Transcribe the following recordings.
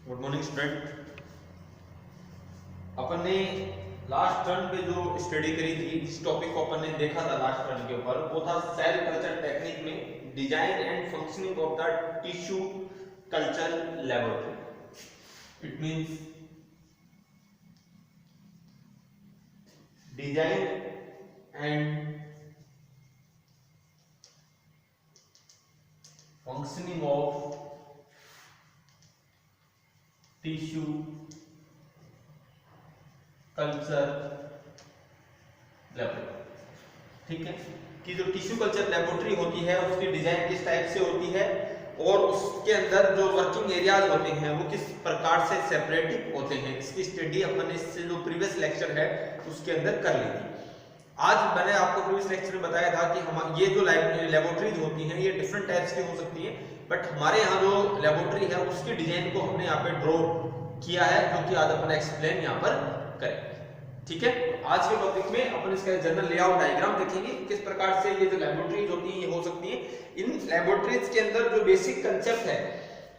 Good morning student. अपन ने last turn पे जो स्टडी करी थी, इस टॉपिक को अपन ने देखा था लास्ट टर्न के ऊपर, वो था सेल कल्चर टेक्निक में design and functioning of the tissue culture laboratory. It means design and functioning of tissue culture laboratory. ठीक है, कि जो टिश्यू कल्चर लेबोरेटरी होती है उसकी डिजाइन किस टाइप से होती है और उसके अंदर जो वर्किंग एरियाज होते हैं वो किस प्रकार से सेपरेट होते हैं, इसकी स्टडी अपन इससे जो प्रीवियस लेक्चर है उसके अंदर कर ली थी। आज मैंने आपको प्रीवियस लेक्चर में बताया था कि हम ये जो लेबोरेटरीज होती हैं ये डिफरेंट टाइप्स की हो सकती है, बट हमारे यहाँ जो लेबोरेटरी है उसकी डिजाइन को हमने यहाँ पे ड्रॉ किया है, जो कि आज अपन एक्सप्लेन यहाँ पर करें। ठीक है, आज के टॉपिक में अपन इसका जनरल लेआउट डायग्राम देखेंगे, किस प्रकार से ये जो लेबोरेटरीज होती हैं ये हो सकती है। इन लेबोरेटरीज के अंदर जो बेसिक कंसेप्ट है,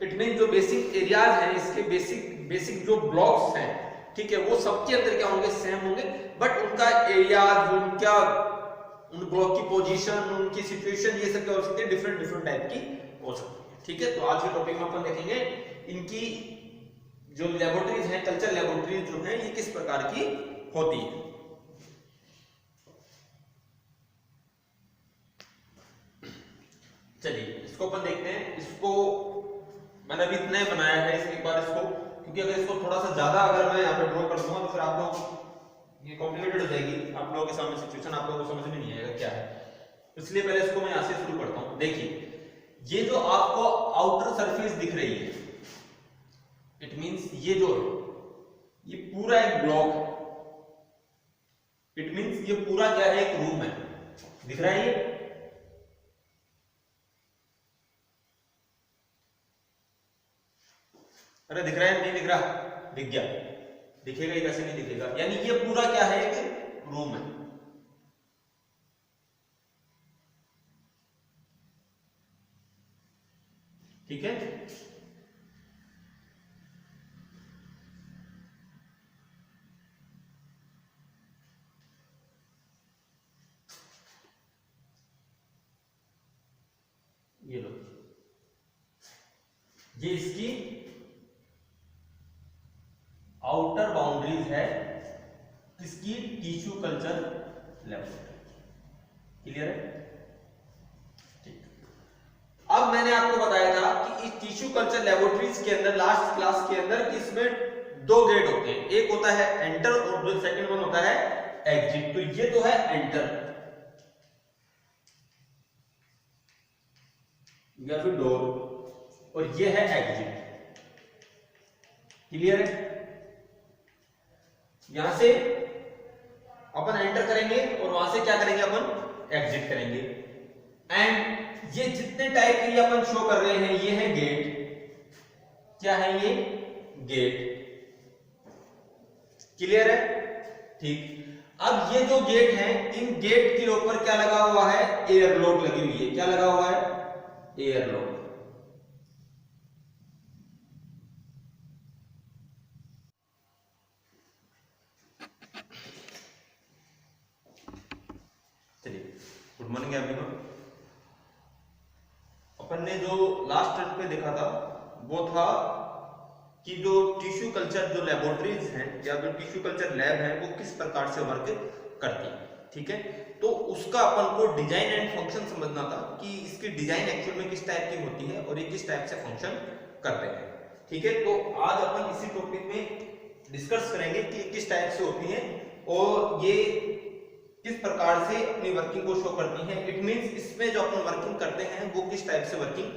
इट मीन जो बेसिक एरियाज हैं, इसके बेसिक जो ब्लॉक्स हैं, ठीक है, वो सबके अंदर क्या होंगे, सेम होंगे, बट उनका एरियाज, उनका उन ब्लॉक की पोजीशन, उनकी सिचुएशन, ये सब क्या हो सकती है, डिफरेंट टाइप की हो सकती है। ठीक है, तो आज के टॉपिक में अपन देखेंगे इनकी जो लेबोरेटरीज हैं, कल्चर लेबोरेटरीज जो हैं, ये किस प्रकार की होती है। चलिए इसको अपन देखते हैं। इसको मैंने अभी इतना ही बनाया है, इसके बाद इसको, क्योंकि अगर इसको थोड़ा सा ज्यादा अगर मैं यहाँ पे ड्रॉ कर दूंगा तो फिर आप लोग ये कॉम्प्लिकेटेड हो जाएगी, आप लोगों के सामने सिचुएशन आप लोगों को समझ में नहीं आएगा क्या है, इसलिए पहले इसको मैं यहाँ से शुरू करता हूँ। देखिए, ये जो आपको आउटर सरफेस दिख रही है, इट मींस ये जो ये पूरा एक ब्लॉक है, इट मींस ये पूरा क्या है, एक रूम है, दिख रहा है ये। अरे दिख रहा है, नहीं दिख रहा, दिख गया, दिखेगा ही, कैसे नहीं दिखेगा, यानी ये पूरा क्या है, एक रूम है। ठीक है, ये लो, ये इसकी आउटर बाउंड्रीज है, किसकी, टिश्यू कल्चर लेबोरेटरी। क्लियर है? ठीक। अब मैंने आपको बताया था कि इस टिश्यू कल्चर लेबोरेटरीज के अंदर लास्ट क्लास के अंदर इसमें दो गेट होते हैं, एक होता है एंटर और जो सेकंड वन होता है एग्जिट। तो ये तो है एंटर या फिर डोर, और ये है एग्जिट। क्लियर है? यहां से अपन एंटर करेंगे और वहां से क्या करेंगे, अपन एग्जिट करेंगे। एंड ये जितने टाइप के अपन शो कर रहे हैं, ये है गेट। क्या है ये? गेट। क्लियर है? ठीक। अब ये जो गेट है, इन गेट के ऊपर क्या लगा हुआ है, एयरलॉक लगी हुई है। क्या लगा हुआ है? एयरलॉक। चलिए, गुड मॉर्निंग एवरीवन। अपन ने जो लास्ट टर्न पे देखा था वो था कि जो टिश्यू कल्चर जो लेबोरेटरीज हैं या जो टिश्यू कल्चर लैब है वो किस प्रकार से वर्क करती है। ठीक है, तो उसका अपन को डिजाइन एंड फंक्शन समझना था कि इसकी डिजाइन एक्चुअल में किस टाइप की होती है और ये किस टाइप से फंक्शन करते हैं। ठीक है, तो आज अपन इसी टॉपिक में डिस्कस करेंगे कि किस टाइप से होती है और ये किस प्रकार से अपनी वर्किंग को शो करती हैं। इट मींस इसमें जो अपन वर्किंग करते हैं वो किस टाइप से वर्किंग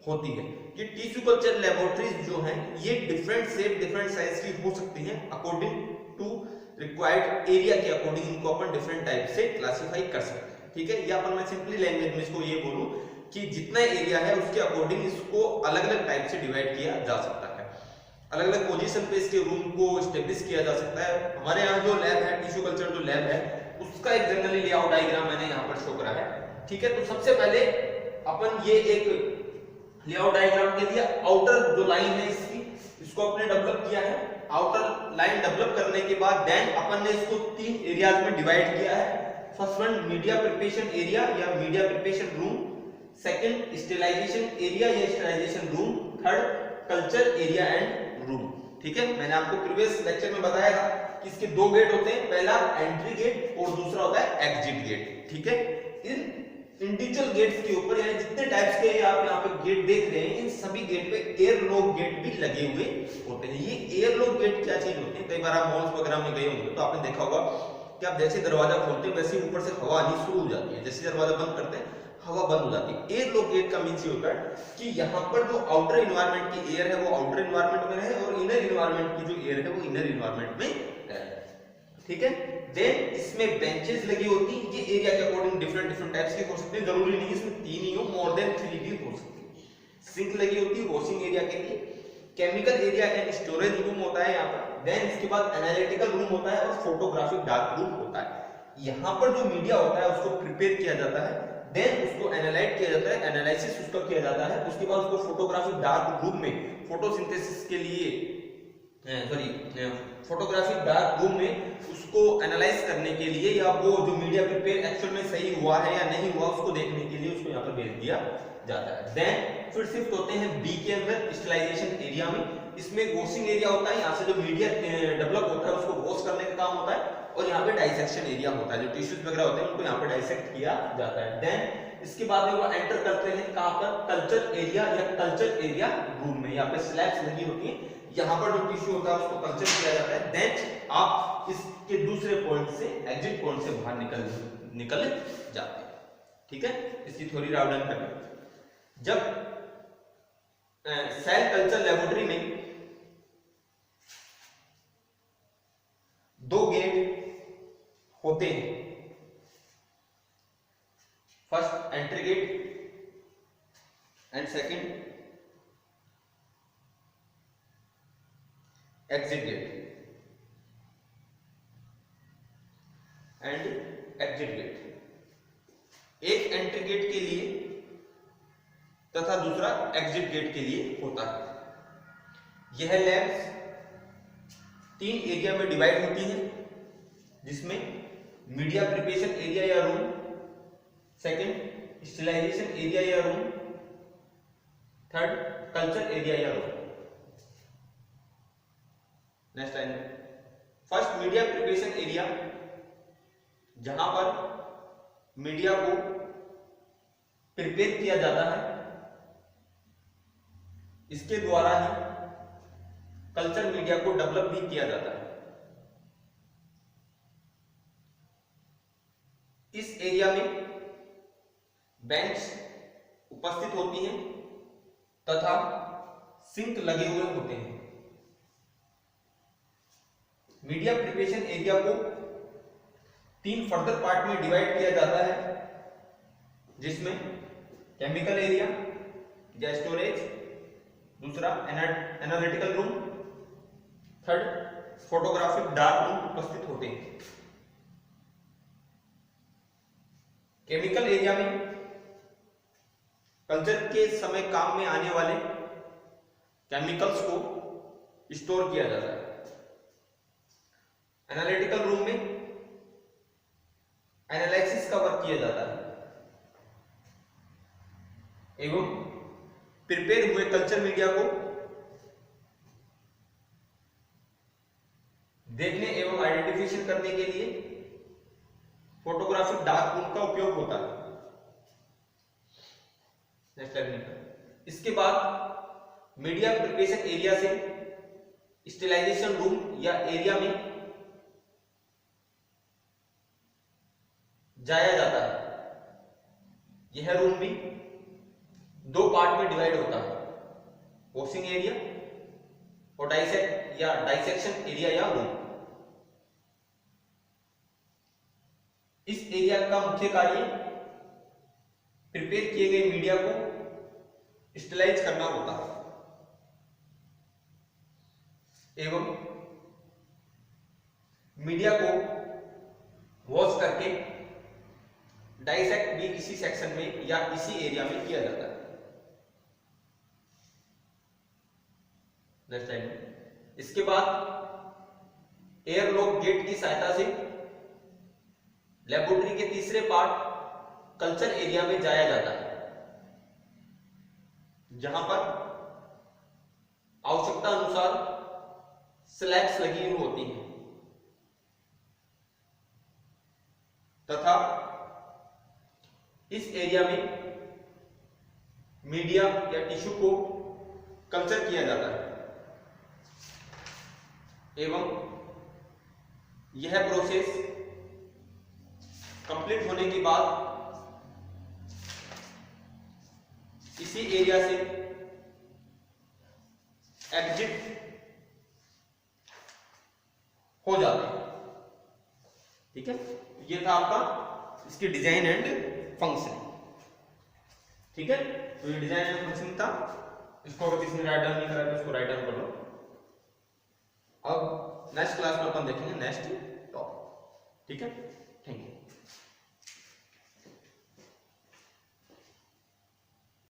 होती है। ये टिश्यू कल्चर लेबोरेटरीज जो हैं ये डिफरेंट शेप, डिफरेंट साइज की हो सकती हैं, अकॉर्डिंग टू रिक्वायर्ड एरिया के अकॉर्डिंग इनको अपन डिफरेंट टाइप से क्लासिफाई कर सकते हैं। ठीक है, या अपन मैं सिंपली लैंग्वेज में इसको ये बोलूं कि जितना एरिया है उसके अकॉर्डिंग इसको अलग अलग टाइप से डिवाइड किया जा सकता है, अलग अलग पोजीशन पे इसके रूम को स्टेब्लिश किया जा सकता है। हमारे यहाँ जो लैब है, टिश्यू कल्चर जो लैब है, उसका एक जनरली लेआउट डायग्राम मैंने यहाँ पर शो करा है। ठीक है, तो सबसे पहले अपन ये एक लेआउट डायग्राम के लिए आउटर जो लाइन है इसकी, इसको अपने डेवलप किया है। आउटर लाइन डेवलप करने के बाद देन अपन ने इसको 3 एरियाज में डिवाइड किया है। First one media preparation area या media preparation room, second sterilization area या sterilization room, third culture area and room. ठीक है, मैंने आपको प्रीवियस लेक्चर में बताया था कि इसके 2 गेट होते हैं, पहला एंट्री गेट और दूसरा होता है एग्जिट गेट। ठीक है, इन इंडिविजुअल गेट्स के ऊपर यानी जितने टाइप्स के आप यहाँ पे गेट देख रहे हैं, इन सभी गेट पे एयर लॉक गेट भी लगे हुए होते हैं। ये एयर लॉक गेट क्या चीज होती है, कई बार आप मॉल्स वगैरह में गए होंगे तो आपने देखा होगा कि आप जैसे दरवाजा खोलते हैं वैसे ऊपर से हवा आनी शुरू हो जाती है, जैसे दरवाजा बंद करते हैं हवा बंद हो जाती है। एयर लॉक गेट का मीन्स ये होता है कि यहाँ पर जो आउटर इन्वायरमेंट की एयर है वो आउटर इन्वायरमेंट में है और इनर इन्वायरमेंट की जो एयर है वो इनर इन्वायरमेंट में है। ठीक है, देन इसमें बेंचेस लगी होती है, ये एरिया के अकॉर्डिंग डिफरेंट टाइप्स की हो सकती है, जरूरी नहीं इसमें 3 ही हो, मोर देन 3 भी हो सकती है। सिंक लगी होती है वॉशिंग एरिया के लिए, chemical area and storage room होता है यहाँ पर, देन इसके बाद एनालिटिकल रूम होता है और फोटोग्राफिक डार्क रूम होता है। यहाँ पर जो मीडिया होता है उसको प्रिपेयर किया जाता है, देन उसको एनालाइज किया जाता है, एनालिसिस उसका किया जाता है, उसके बाद उसको फोटोग्राफिक डार्क रूम में फोटोसिंथेसिस के लिए फोटोग्राफिक डार्क रूम में उसको एनालाइज करने के लिए या वो जो मीडिया प्रिपेयर एक्चुअल में सही हुआ है या नहीं हुआ उसको देखने के लिए उसको यहाँ पर भेज दिया जाता है। देन फिर शिफ्ट होते हैं बी के अंदर स्टेलाइजेशन एरिया में, इसमें वॉशिंग एरिया होता है, यहाँ से जो मीडिया डेवलप होता है उसको वॉश करने का काम होता है, और यहाँ पे डाइसेक्शन एरिया होता है, जो टिश्यूज वगैरह होते हैं उनको यहाँ पे डाइसेक्ट किया जाता है। देन इसके बाद में वो एंटर करते हैं कहाँ पर, कल्चर एरिया या कल्चर एरिया रूम में, यहाँ पे स्लैब्स लगी होती है, यहाँ पर जो टिश्यू होता है उसको कल्चर किया जाता है। देन आप इसके दूसरे पॉइंट से एग्जिट पॉइंट से बाहर निकल जाते हैं। ठीक है, इसकी थोड़ी राउंड करना। जब सेल कल्चर लेबोरेटरी में 2 गेट होते हैं, first entry gate and second exit gate and exit gate. एक एंट्री गेट के लिए तथा दूसरा एग्जिट गेट के लिए होता है। यह लैब्स 3 एरिया में डिवाइड होती है, जिसमें मीडिया प्रिपरेशन एरिया या रूम, सेकंड स्टेलाइजेशन एरिया या रूम, थर्ड कल्चर एरिया या room. Next line, first media preparation area, जहां पर मीडिया को प्रिपेयर किया जाता है, इसके द्वारा ही कल्चर मीडिया को डेवलप भी किया जाता है। इस एरिया में बेंच उपस्थित होती हैं तथा सिंक लगे हुए होते हैं। मीडिया प्रिपरेशन एरिया को 3 फर्दर पार्ट में डिवाइड किया जाता है, जिसमें केमिकल एरिया या स्टोरेज, दूसरा analytical room, third photographic dark room उपस्थित होते हैं। केमिकल एरिया में कल्चर के समय काम में आने वाले केमिकल्स को स्टोर किया जाता है। एनालिटिकल रूम में एनालिसिस का वर्क किया जाता है एवं प्रिपेयर हुए कल्चर मीडिया को देखने एवं आइडेंटिफिकेशन करने के लिए फोटोग्राफिक डार्क रूम का उपयोग होता है। इसके बाद मीडिया प्रिपरेशन एरिया से स्टेलाइजेशन रूम या एरिया में जाया जाता है। यह रूम भी 2 पार्ट में डिवाइड होता है, वॉशिंग एरिया और डाइसेक्शन एरिया या रूम। इस एरिया का मुख्य कार्य प्रिपेयर किए गए मीडिया को स्टेलाइज करना होता है एवं मीडिया को वॉश करके डाइसेक्ट भी इसी सेक्शन में या इसी एरिया में किया जाता है। नेक्स्ट टाइम इसके बाद एयरलॉक गेट की सहायता से लेबोरेटरी के तीसरे पार्ट कल्चर एरिया में जाया जाता है, जहां पर आवश्यकता अनुसार स्लैब्स लगी हुई होती हैं तथा इस एरिया में मीडिया या टिश्यू को कल्चर किया जाता है एवं यह प्रोसेस कंप्लीट होने के बाद इसी एरिया से एग्जिट हो जाते हैं। ठीक है, ये था आपका इसकी डिजाइन एंड फंक्शन। ठीक है, तो ये डिजाइन एंड फंक्शन था। इसको अगर किसी ने राइट डाउन नहीं करा तो इसको राइट डाउन कर लो। अब नेक्स्ट क्लास में अपन देखेंगे नेक्स्ट टॉपिक। ठीक है, थैंक यू।